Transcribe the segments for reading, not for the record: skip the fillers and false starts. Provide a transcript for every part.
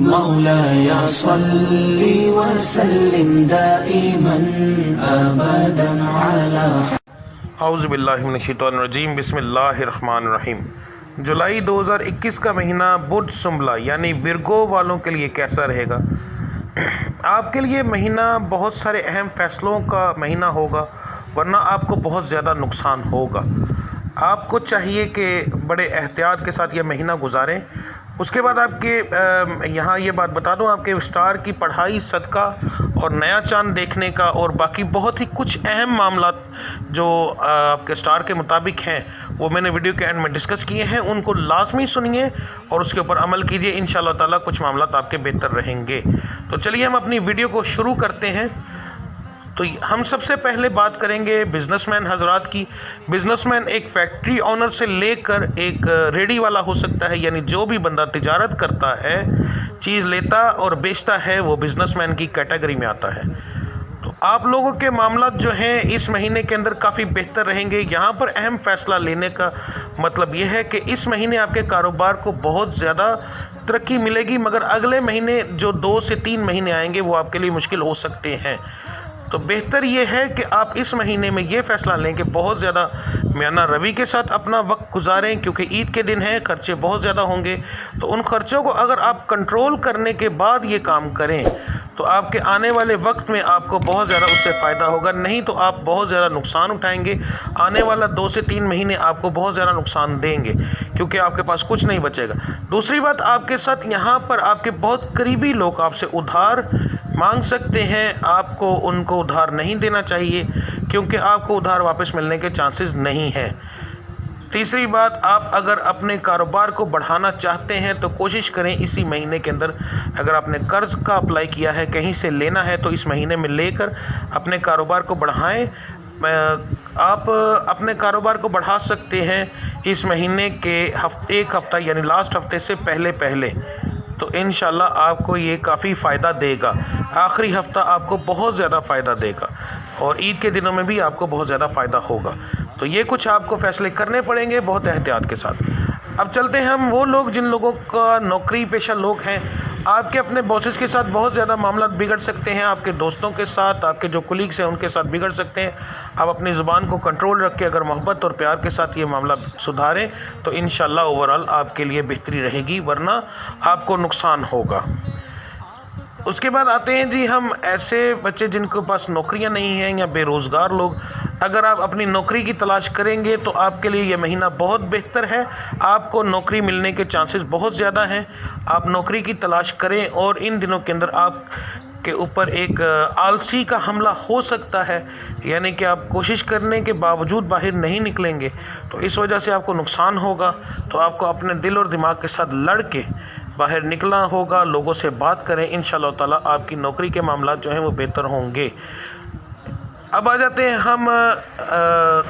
مولاي صل وسلم دائما ابدا على اعوذ باللہ من الشیطان الرجیم، بسم اللہ الرحمن الرحیم۔ جولائی 2021 کا مہینہ بدھ سنبلا یعنی ورگو والوں کے لیے کیسا رہے گا؟ آپ کے لیے مہینہ بہت سارے اہم فیصلوں کا مہینہ ہوگا، ورنہ آپ کو بہت زیادہ نقصان ہوگا۔ آپ کو چاہیے کہ بڑے احتیاط کے ساتھ یہ مہینہ گزاریں۔ اس کے بعد آپ کے یہاں یہ بات بتا دوں، آپ کے اسٹار کی پڑھائی، صدقہ اور نیا چاند دیکھنے کا اور باقی بہت ہی کچھ اہم معاملات جو آپ کے اسٹار کے مطابق ہیں وہ میں نے ویڈیو کے اینڈ میں ڈسکس کیے ہیں، ان کو لازمی سنیے اور اس کے اوپر عمل کیجیے۔ انشاءاللہ تعالیٰ کچھ معاملات آپ کے بہتر رہیں گے۔ تو چلیے ہم اپنی ویڈیو کو شروع کرتے ہیں۔ تو ہم سب سے پہلے بات کریں گے بزنس مین حضرات کی۔ بزنس مین ایک فیکٹری آنر سے لے کر ایک ریڈی والا ہو سکتا ہے، یعنی جو بھی بندہ تجارت کرتا ہے، چیز لیتا اور بیچتا ہے، وہ بزنس مین کی کیٹیگری میں آتا ہے۔ تو آپ لوگوں کے معاملات جو ہیں اس مہینے کے اندر کافی بہتر رہیں گے۔ یہاں پر اہم فیصلہ لینے کا مطلب یہ ہے کہ اس مہینے آپ کے کاروبار کو بہت زیادہ ترقی ملے گی، مگر اگلے مہینے جو 2 سے 3 مہینے آئیں گے وہ آپ کے لیے مشکل ہو سکتے ہیں۔ تو بہتر یہ ہے کہ آپ اس مہینے میں یہ فیصلہ لیں کہ بہت زیادہ میانہ روی کے ساتھ اپنا وقت گزاریں، کیونکہ عید کے دن ہیں، خرچے بہت زیادہ ہوں گے۔ تو ان خرچوں کو اگر آپ کنٹرول کرنے کے بعد یہ کام کریں تو آپ کے آنے والے وقت میں آپ کو بہت زیادہ اس سے فائدہ ہوگا، نہیں تو آپ بہت زیادہ نقصان اٹھائیں گے۔ آنے والا 2 سے 3 مہینے آپ کو بہت زیادہ نقصان دیں گے، کیونکہ آپ کے پاس کچھ نہیں بچے گا۔ دوسری بات، آپ کے ساتھ یہاں پر آپ کے بہت قریبی لوگ آپ سے ادھار مانگ سکتے ہیں، آپ کو ان کو ادھار نہیں دینا چاہیے، کیونکہ آپ کو ادھار واپس ملنے کے چانسز نہیں ہیں۔ تیسری بات، آپ اگر اپنے کاروبار کو بڑھانا چاہتے ہیں تو کوشش کریں اسی مہینے کے اندر، اگر آپ نے قرض کا اپلائی کیا ہے، کہیں سے لینا ہے، تو اس مہینے میں لے کر اپنے کاروبار کو بڑھائیں۔ آپ اپنے کاروبار کو بڑھا سکتے ہیں اس مہینے کے ایک ہفتہ یعنی لاسٹ ہفتے سے پہلے، تو انشاءاللہ آپ کو یہ کافی فائدہ دے گا۔ آخری ہفتہ آپ کو بہت زیادہ فائدہ دے گا، اور عید کے دنوں میں بھی آپ کو بہت زیادہ فائدہ ہوگا۔ تو یہ کچھ آپ کو فیصلے کرنے پڑیں گے بہت احتیاط کے ساتھ۔ اب چلتے ہیں ہم وہ لوگ جن لوگوں کا نوکری پیشہ لوگ ہیں، آپ کے اپنے باسز کے ساتھ بہت زیادہ معاملات بگڑ سکتے ہیں، آپ کے دوستوں کے ساتھ، آپ کے جو کولیگس ہیں ان کے ساتھ بگڑ سکتے ہیں۔ آپ اپنی زبان کو کنٹرول رکھ کے اگر محبت اور پیار کے ساتھ یہ معاملہ سدھاریں تو انشاءاللہ اوورآل آپ کے لیے بہتری رہے گی، ورنہ آپ کو نقصان ہوگا۔ اس کے بعد آتے ہیں جی ہم ایسے بچے جن کے پاس نوکریاں نہیں ہیں یا بے روزگار لوگ۔ اگر آپ اپنی نوکری کی تلاش کریں گے تو آپ کے لیے یہ مہینہ بہت بہتر ہے، آپ کو نوکری ملنے کے چانسز بہت زیادہ ہیں۔ آپ نوکری کی تلاش کریں، اور ان دنوں کے اندر آپ کے اوپر ایک آلسی کا حملہ ہو سکتا ہے، یعنی کہ آپ کوشش کرنے کے باوجود باہر نہیں نکلیں گے، تو اس وجہ سے آپ کو نقصان ہوگا۔ تو آپ کو اپنے دل اور دماغ کے ساتھ لڑ کے باہر نکلنا ہوگا، لوگوں سے بات کریں، انشاءاللہ تعالیٰ آپ کی نوکری کے معاملات جو ہیں وہ بہتر ہوں گے۔ اب آ جاتے ہیں ہم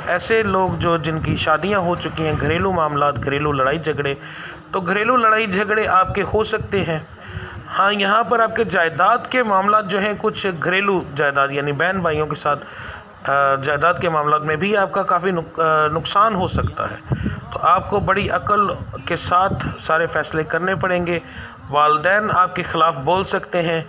ایسے لوگ جو جن کی شادیاں ہو چکی ہیں، گھریلو معاملات، گھریلو لڑائی جھگڑے۔ تو گھریلو لڑائی جھگڑے آپ کے ہو سکتے ہیں۔ ہاں، یہاں پر آپ کے جائیداد کے معاملات جو ہیں، کچھ گھریلو جائیداد یعنی بہن بھائیوں کے ساتھ جائیداد کے معاملات میں بھی آپ کا کافی نقصان ہو سکتا ہے۔ تو آپ کو بڑی عقل کے ساتھ سارے فیصلے کرنے پڑیں گے۔ والدین آپ کے خلاف بول سکتے ہیں،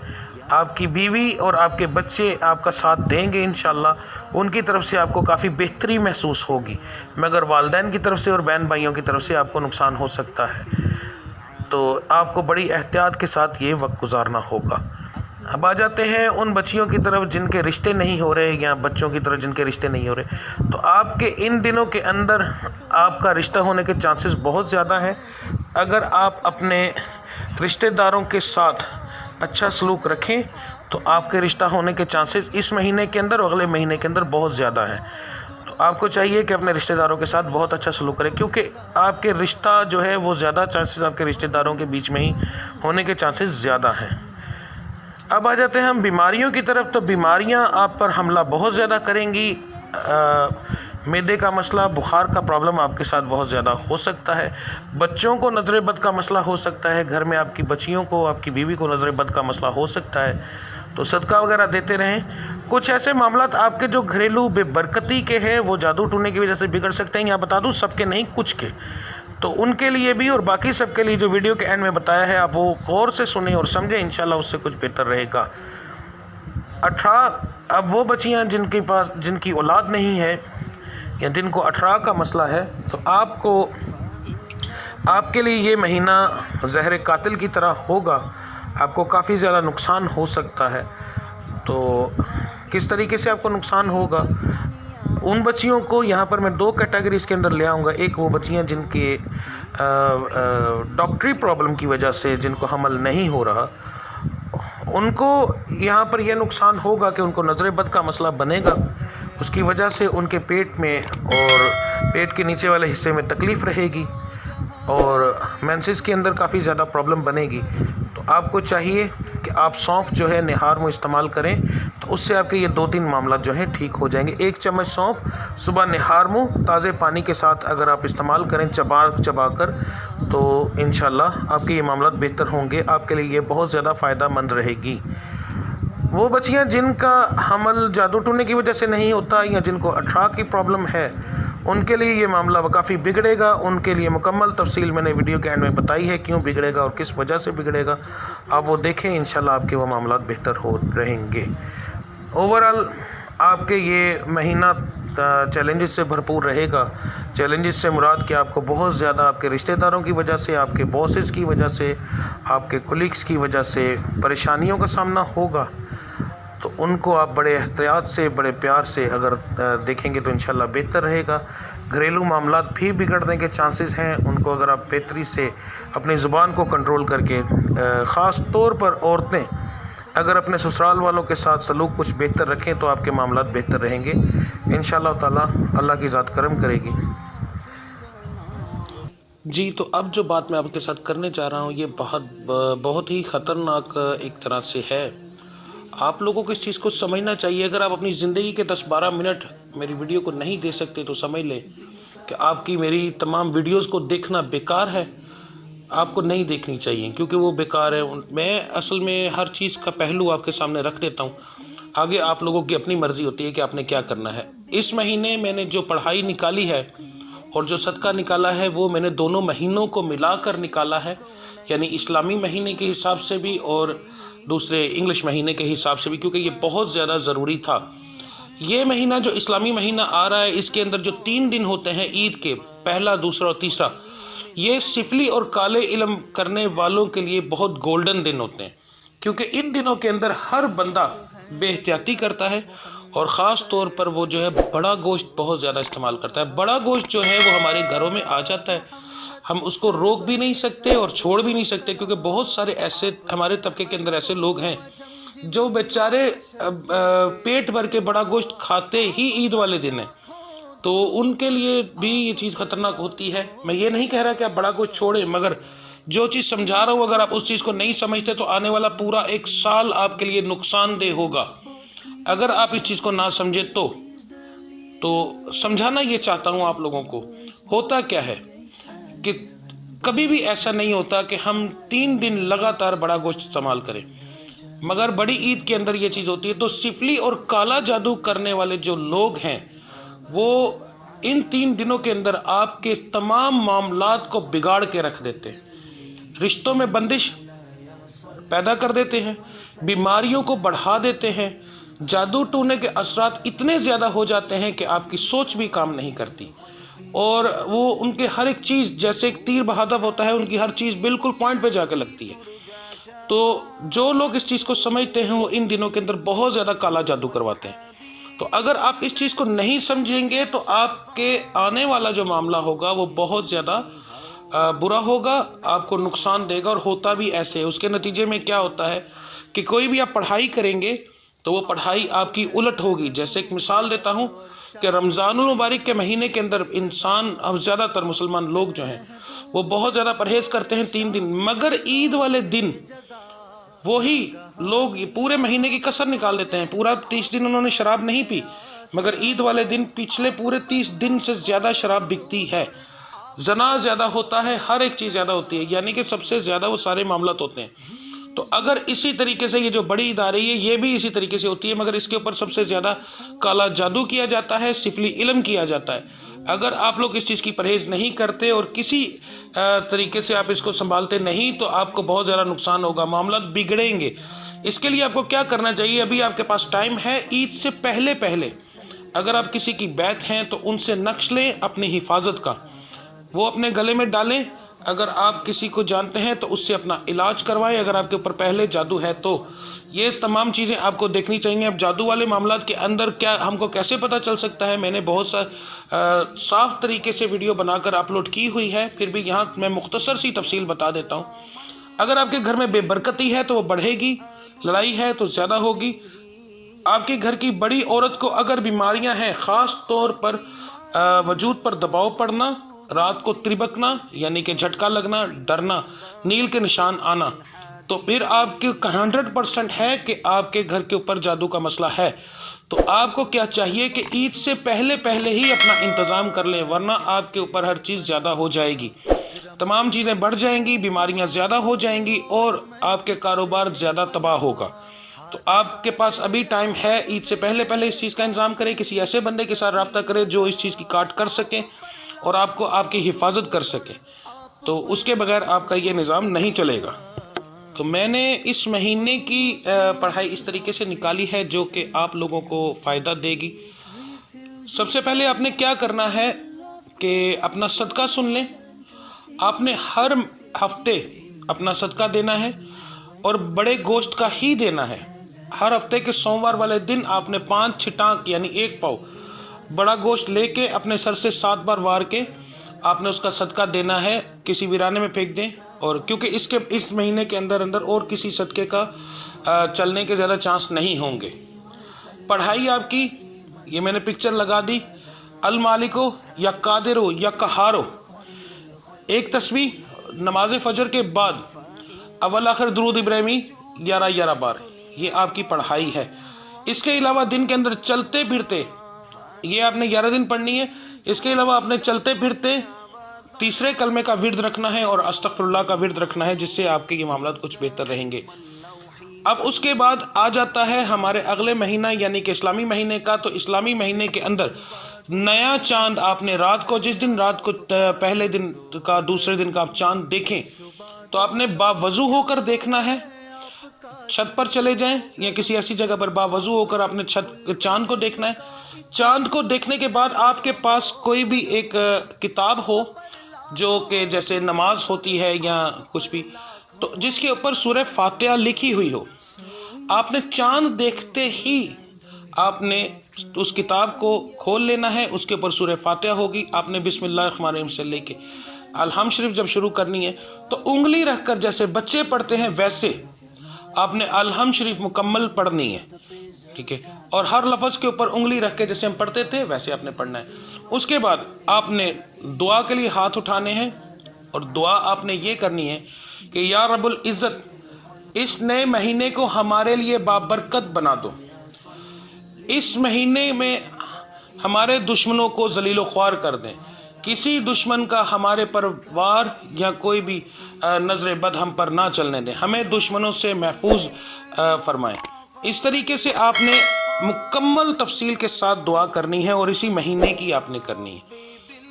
آپ کی بیوی اور آپ کے بچے آپ کا ساتھ دیں گے انشاءاللہ، ان کی طرف سے آپ کو کافی بہتری محسوس ہوگی، مگر والدین کی طرف سے اور بہن بھائیوں کی طرف سے آپ کو نقصان ہو سکتا ہے۔ تو آپ کو بڑی احتیاط کے ساتھ یہ وقت گزارنا ہوگا۔ اب آ جاتے ہیں ان بچیوں کی طرف جن کے رشتے نہیں ہو رہے، یا بچوں کی طرف جن کے رشتے نہیں ہو رہے۔ تو آپ کے ان دنوں کے اندر آپ کا رشتہ ہونے کے چانسز بہت زیادہ ہیں۔ اگر آپ اپنے رشتہ داروں کے ساتھ اچھا سلوک رکھیں تو آپ کے رشتہ ہونے کے چانسز اس مہینے کے اندر اور اگلے مہینے کے اندر بہت زیادہ ہیں۔ تو آپ کو چاہیے کہ اپنے رشتہ داروں کے ساتھ بہت اچھا سلوک کریں، کیونکہ آپ کے رشتہ جو ہے وہ زیادہ چانسز آپ کے رشتہ داروں کے بیچ میں ہی ہونے کے چانسز زیادہ ہیں۔ اب آ جاتے ہیں ہم بیماریوں کی طرف۔ تو بیماریاں آپ پر حملہ بہت زیادہ کریں گی۔ معدے کا مسئلہ، بخار کا پرابلم آپ کے ساتھ بہت زیادہ ہو سکتا ہے۔ بچوں کو نظر بد کا مسئلہ ہو سکتا ہے، گھر میں آپ کی بچیوں کو، آپ کی بیوی کو نظر بد کا مسئلہ ہو سکتا ہے۔ تو صدقہ وغیرہ دیتے رہیں۔ کچھ ایسے معاملات آپ کے جو گھریلو بے برکتی کے ہیں وہ جادو ٹونے کی وجہ سے بگڑ سکتے ہیں۔ یہاں بتا دوں سب کے نہیں، کچھ کے۔ تو ان کے لیے بھی اور باقی سب کے لیے جو ویڈیو کے اینڈ میں بتایا ہے آپ وہ غور سے سنیں اور سمجھیں، انشاءاللہ اس سے کچھ بہتر رہے گا۔ 18 اب وہ بچیاں جن کی اولاد نہیں ہے یا جن کو 18 کا مسئلہ ہے، تو آپ کے لیے یہ مہینہ زہر قاتل کی طرح ہوگا، آپ کو کافی زیادہ نقصان ہو سکتا ہے۔ تو کس طریقے سے آپ کو نقصان ہوگا؟ ان بچیوں کو یہاں پر میں 2 کیٹیگریز کے اندر لے آؤں گا۔ ایک وہ بچیاں جن کے ڈاکٹری پرابلم کی وجہ سے جن کو حمل نہیں ہو رہا، ان کو یہاں پر یہ نقصان ہوگا کہ ان کو نظر بد کا مسئلہ بنے گا، اس کی وجہ سے ان کے پیٹ میں اور پیٹ کے نیچے والے حصے میں تکلیف رہے گی اور مینسز کے اندر کافی زیادہ پرابلم بنے گی۔ تو آپ کو چاہیے کہ آپ سونف جو ہے نہار منہ استعمال کریں، تو اس سے آپ کے یہ 2-3 معاملات جو ہیں ٹھیک ہو جائیں گے۔ 1 چمچ سونف صبح نہار منہ تازہ پانی کے ساتھ اگر آپ استعمال کریں چبا کر، تو انشاءاللہ آپ کے یہ معاملات بہتر ہوں گے، آپ کے لیے یہ بہت زیادہ فائدہ مند رہے گی۔ وہ بچیاں جن کا حمل جادو ٹونے کی وجہ سے نہیں ہوتا یا جن کو 18 کی پرابلم ہے، ان کے لیے یہ معاملہ کافی بگڑے گا۔ ان کے لیے مکمل تفصیل میں نے ویڈیو کے اینڈ میں بتائی ہے کیوں بگڑے گا اور کس وجہ سے بگڑے گا، آپ وہ دیکھیں، انشاءاللہ آپ کے وہ معاملات بہتر ہو رہیں گے۔ اوورآل آپ کے یہ مہینہ چیلنجز سے بھرپور رہے گا۔ چیلنجز سے مراد کہ آپ کو بہت زیادہ آپ کے رشتہ داروں کی وجہ سے، آپ کے باسز کی وجہ سے، آپ کے کولیگز کی وجہ سے پریشانیوں کا سامنا ہوگا، تو ان کو آپ بڑے احتیاط سے، بڑے پیار سے اگر دیکھیں گے تو انشاءاللہ بہتر رہے گا۔ گھریلو معاملات بھی بگڑنے کے چانسز ہیں، ان کو اگر آپ بہتری سے اپنی زبان کو کنٹرول کر کے، خاص طور پر عورتیں اگر اپنے سسرال والوں کے ساتھ سلوک کچھ بہتر رکھیں تو آپ کے معاملات بہتر رہیں گے انشاءاللہ تعالیٰ، اللہ کی ذات کرم کرے گی۔ جی، تو اب جو بات میں آپ کے ساتھ کرنے چاہ رہا ہوں یہ بہت ہی خطرناک ایک طرح سے ہے۔ آپ لوگوں کو اس چیز کو سمجھنا چاہیے۔ اگر آپ اپنی زندگی کے 10-12 منٹ میری ویڈیو کو نہیں دے سکتے تو سمجھ لیں کہ آپ کی میری تمام ویڈیوز کو دیکھنا بیکار ہے، آپ کو نہیں دیکھنی چاہیے کیونکہ وہ بیکار ہے۔ میں اصل میں ہر چیز کا پہلو آپ کے سامنے رکھ دیتا ہوں، آگے آپ لوگوں کی اپنی مرضی ہوتی ہے کہ آپ نے کیا کرنا ہے۔ اس مہینے میں نے جو پڑھائی نکالی ہے اور جو صدقہ نکالا ہے وہ میں نے دونوں مہینوں کو ملا کر نکالا ہے، یعنی اسلامی مہینے کے حساب سے بھی اور دوسرے انگلش مہینے کے حساب سے بھی، کیونکہ یہ بہت زیادہ ضروری تھا۔ یہ مہینہ جو اسلامی مہینہ آ رہا ہے، اس کے اندر جو 3 دن ہوتے ہیں عید کے، پہلا، دوسرا اور تیسرا، یہ سفلی اور کالے علم کرنے والوں کے لیے بہت گولڈن دن ہوتے ہیں، کیونکہ ان دنوں کے اندر ہر بندہ بے احتیاطی کرتا ہے اور خاص طور پر وہ جو ہے بڑا گوشت بہت زیادہ استعمال کرتا ہے۔ بڑا گوشت جو ہے وہ ہمارے گھروں میں آ جاتا ہے، ہم اس کو روک بھی نہیں سکتے اور چھوڑ بھی نہیں سکتے، کیونکہ بہت سارے ایسے ہمارے طبقے کے اندر ایسے لوگ ہیں جو بیچارے پیٹ بھر کے بڑا گوشت کھاتے ہی عید والے دن ہیں، تو ان کے لیے بھی یہ چیز خطرناک ہوتی ہے۔ میں یہ نہیں کہہ رہا کہ آپ بڑا گوشت چھوڑیں، مگر جو چیز سمجھا رہا ہوں اگر آپ اس چیز کو نہیں سمجھتے تو آنے والا پورا 1 سال آپ کے لیے نقصان دہ ہوگا۔ اگر آپ اس چیز کو نہ سمجھے تو سمجھانا یہ چاہتا ہوں آپ لوگوں کو، ہوتا کیا ہے کہ کبھی بھی ایسا نہیں ہوتا کہ ہم 3 دن لگاتار بڑا گوشت استعمال کریں، مگر بڑی عید کے اندر یہ چیز ہوتی ہے۔ تو سفلی اور کالا جادو کرنے والے جو لوگ ہیں وہ ان 3 دنوں کے اندر آپ کے تمام معاملات کو بگاڑ کے رکھ دیتے ہیں، رشتوں میں بندش پیدا کر دیتے ہیں، بیماریوں کو بڑھا دیتے ہیں، جادو ٹونے کے اثرات اتنے زیادہ ہو جاتے ہیں کہ آپ کی سوچ بھی کام نہیں کرتی، اور وہ ان کے ہر ایک چیز جیسے ایک تیر بہادر ہوتا ہے، ان کی ہر چیز بالکل پوائنٹ پہ جا کے لگتی ہے۔ تو جو لوگ اس چیز کو سمجھتے ہیں وہ ان دنوں کے اندر بہت زیادہ کالا جادو کرواتے ہیں۔ تو اگر آپ اس چیز کو نہیں سمجھیں گے تو آپ کے آنے والا جو معاملہ ہوگا وہ بہت زیادہ برا ہوگا، آپ کو نقصان دے گا، اور ہوتا بھی ایسے۔ اس کے نتیجے میں کیا ہوتا ہے کہ کوئی بھی آپ پڑھائی کریں گے تو وہ پڑھائی آپ کی الٹ ہوگی۔ جیسے ایک مثال دیتا ہوں کہ رمضان المبارک کے مہینے کے اندر انسان، اب زیادہ تر مسلمان لوگ جو ہیں وہ بہت زیادہ پرہیز کرتے ہیں 3 دن، مگر عید والے دن وہی لوگ پورے مہینے کی کسر نکال دیتے ہیں۔ پورا 30 دن انہوں نے شراب نہیں پی، مگر عید والے دن پچھلے پورے 30 دن سے زیادہ شراب بکتی ہے، زنا زیادہ ہوتا ہے، ہر ایک چیز زیادہ ہوتی ہے، یعنی کہ سب سے زیادہ وہ سارے معاملات ہوتے ہیں۔ تو اگر اسی طریقے سے یہ جو بڑی عید آ رہی ہے یہ بھی اسی طریقے سے ہوتی ہے، مگر اس کے اوپر سب سے زیادہ کالا جادو کیا جاتا ہے، سفلی علم کیا جاتا ہے۔ اگر آپ لوگ اس چیز کی پرہیز نہیں کرتے اور کسی طریقے سے آپ اس کو سنبھالتے نہیں تو آپ کو بہت زیادہ نقصان ہوگا، معاملات بگڑیں گے۔ اس کے لیے آپ کو کیا کرنا چاہیے، ابھی آپ کے پاس ٹائم ہے، عید سے پہلے اگر آپ کسی کی بیعت ہیں تو ان سے نقش لیں اپنی حفاظت کا، وہ اپنے گلے میں ڈالیں۔ اگر آپ کسی کو جانتے ہیں تو اس سے اپنا علاج کروائیں، اگر آپ کے اوپر پہلے جادو ہے تو یہ تمام چیزیں آپ کو دیکھنی چاہیے۔ اب جادو والے معاملات کے اندر کیا ہم کو کیسے پتہ چل سکتا ہے، میں نے بہت صاف طریقے سے ویڈیو بنا کر اپلوڈ کی ہوئی ہے، پھر بھی یہاں میں مختصر سی تفصیل بتا دیتا ہوں۔ اگر آپ کے گھر میں بے برکتی ہے تو وہ بڑھے گی، لڑائی ہے تو زیادہ ہوگی۔ آپ کے گھر کی بڑی عورت کو اگر بیماریاں ہیں، خاص طور پر وجود پر دباؤ پڑنا، رات کو تربکنا یعنی کہ جھٹکا لگنا، ڈرنا، نیل کے نشان آنا، تو پھر آپ کے 100% ہے کہ آپ کے گھر کے اوپر جادو کا مسئلہ ہے۔ تو آپ کو کیا چاہیے کہ عید سے پہلے ہی اپنا انتظام کر لیں، ورنہ آپ کے اوپر ہر چیز زیادہ ہو جائے گی، تمام چیزیں بڑھ جائیں گی، بیماریاں زیادہ ہو جائیں گی اور آپ کے کاروبار زیادہ تباہ ہوگا۔ تو آپ کے پاس ابھی ٹائم ہے، عید سے پہلے اس چیز کا انتظام کریں، کسی ایسے بندے کے ساتھ رابطہ کریں جو اس چیز کی کاٹ کر سکے اور آپ کو آپ کی حفاظت کر سکے، تو اس کے بغیر آپ کا یہ نظام نہیں چلے گا۔ تو میں نے اس مہینے کی پڑھائی اس طریقے سے نکالی ہے جو کہ آپ لوگوں کو فائدہ دے گی۔ سب سے پہلے آپ نے کیا کرنا ہے کہ اپنا صدقہ سن لیں۔ آپ نے ہر ہفتے اپنا صدقہ دینا ہے اور بڑے گوشت کا ہی دینا ہے۔ ہر ہفتے کے سوموار والے دن آپ نے 5 چھٹانک یعنی 1 پاؤ بڑا گوشت لے کے اپنے سر سے 7 بار وار کے آپ نے اس کا صدقہ دینا ہے، کسی ویرانے میں پھینک دیں۔ اور کیونکہ اس مہینے کے اندر اور کسی صدقے کا چلنے کے زیادہ چانس نہیں ہوں گے۔ پڑھائی آپ کی یہ میں نے پکچر لگا دی، المالکو یا قادرو یا قہارو، ایک تسبیح نماز فجر کے بعد اول آخر درود ابراہیمی 11 بار، یہ آپ کی پڑھائی ہے۔ اس کے علاوہ دن کے اندر چلتے پھرتے یہ آپ نے 11 دن پڑھنی ہے۔ اس کے علاوہ آپ نے چلتے پھرتے تیسرے کلمے کا ورد رکھنا ہے اور استغفر اللہ کا ورد رکھنا ہے، جس سے آپ کے یہ معاملات کچھ بہتر رہیں گے۔ اب اس کے بعد آ جاتا ہے ہمارے اگلے مہینہ یعنی کہ اسلامی مہینے کا۔ تو اسلامی مہینے کے اندر نیا چاند آپ نے رات کو، جس دن رات کو پہلے دن کا دوسرے دن کا آپ چاند دیکھیں تو آپ نے باوضو ہو کر دیکھنا ہے، چھت پر چلے جائیں یا کسی ایسی جگہ پر باوضو ہو کر آپ نے چاند کو دیکھنا ہے۔ چاند کو دیکھنے کے بعد آپ کے پاس کوئی بھی ایک کتاب ہو جو کہ جیسے نماز ہوتی ہے یا کچھ بھی، تو جس کے اوپر سورہ فاتحہ لکھی ہوئی ہو، آپ نے چاند دیکھتے ہی آپ نے اس کتاب کو کھول لینا ہے، اس کے اوپر سورہ فاتحہ ہوگی، آپ نے بسم اللہ الرحمن الرحیم سے لے کے الحمد شریف جب شروع کرنی ہے تو انگلی رکھ کر جیسے بچے پڑھتے ہیں ویسے آپ نے الحمد شریف مکمل پڑھنی ہے، ٹھیک ہے، اور ہر لفظ کے اوپر انگلی رکھ کے جیسے ہم پڑھتے تھے ویسے آپ نے پڑھنا ہے۔ اس کے بعد آپ نے دعا کے لیے ہاتھ اٹھانے ہیں اور دعا آپ نے یہ کرنی ہے کہ یا رب العزت اس نئے مہینے کو ہمارے لیے بابرکت بنا دو، اس مہینے میں ہمارے دشمنوں کو ذلیل و خوار کر دیں، کسی دشمن کا ہمارے پر وار یا کوئی بھی نظر بد ہم پر نہ چلنے دیں، ہمیں دشمنوں سے محفوظ فرمائیں۔ اس طریقے سے آپ نے مکمل تفصیل کے ساتھ دعا کرنی ہے اور اسی مہینے کی آپ نے کرنی ہے۔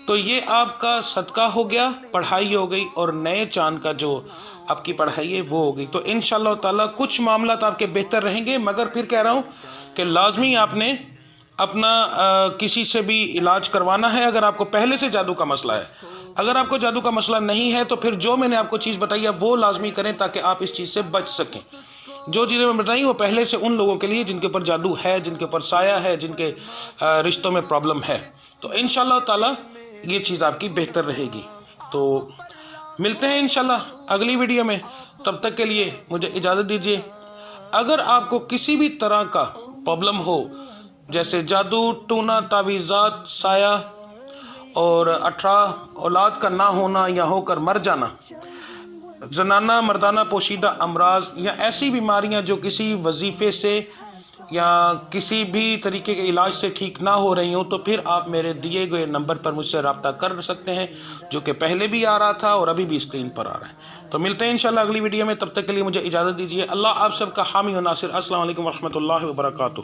تو یہ آپ کا صدقہ ہو گیا، پڑھائی ہو گئی، اور نئے چاند کا جو آپ کی پڑھائی ہے وہ ہو گئی۔ تو انشاءاللہ تعالیٰ کچھ معاملات آپ کے بہتر رہیں گے، مگر پھر کہہ رہا ہوں کہ لازمی آپ نے اپنا کسی سے بھی علاج کروانا ہے اگر آپ کو پہلے سے جادو کا مسئلہ ہے۔ اگر آپ کو جادو کا مسئلہ نہیں ہے تو پھر جو میں نے آپ کو چیز بتائی ہے وہ لازمی کریں تاکہ آپ اس چیز سے بچ سکیں۔ جو چیزیں میں بتائی وہ پہلے سے ان لوگوں کے لیے جن کے اوپر جادو ہے، جن کے اوپر سایہ ہے، جن کے رشتوں میں پرابلم ہے۔ تو انشاءاللہ تعالیٰ یہ چیز آپ کی بہتر رہے گی۔ تو ملتے ہیں انشاءاللہ اگلی ویڈیو میں، تب تک کے لیے مجھے اجازت دیجیے۔ اگر آپ کو کسی بھی طرح کا پرابلم ہو جیسے جادو، ٹونا، تعویذات، سایہ اور 18 اولاد کا نہ ہونا یا ہو کر مر جانا، زنانہ مردانہ پوشیدہ امراض یا ایسی بیماریاں جو کسی وظیفے سے یا کسی بھی طریقے کے علاج سے ٹھیک نہ ہو رہی ہوں، تو پھر آپ میرے دیے گئے نمبر پر مجھ سے رابطہ کر سکتے ہیں، جو کہ پہلے بھی آ رہا تھا اور ابھی بھی اسکرین پر آ رہا ہے۔ تو ملتے ہیں انشاءاللہ اگلی ویڈیو میں، تب تک کے لیے مجھے اجازت دیجیے۔ اللہ آپ سب کا حامی و ناصر۔ السلام علیکم ورحمۃ اللہ وبرکاتہ۔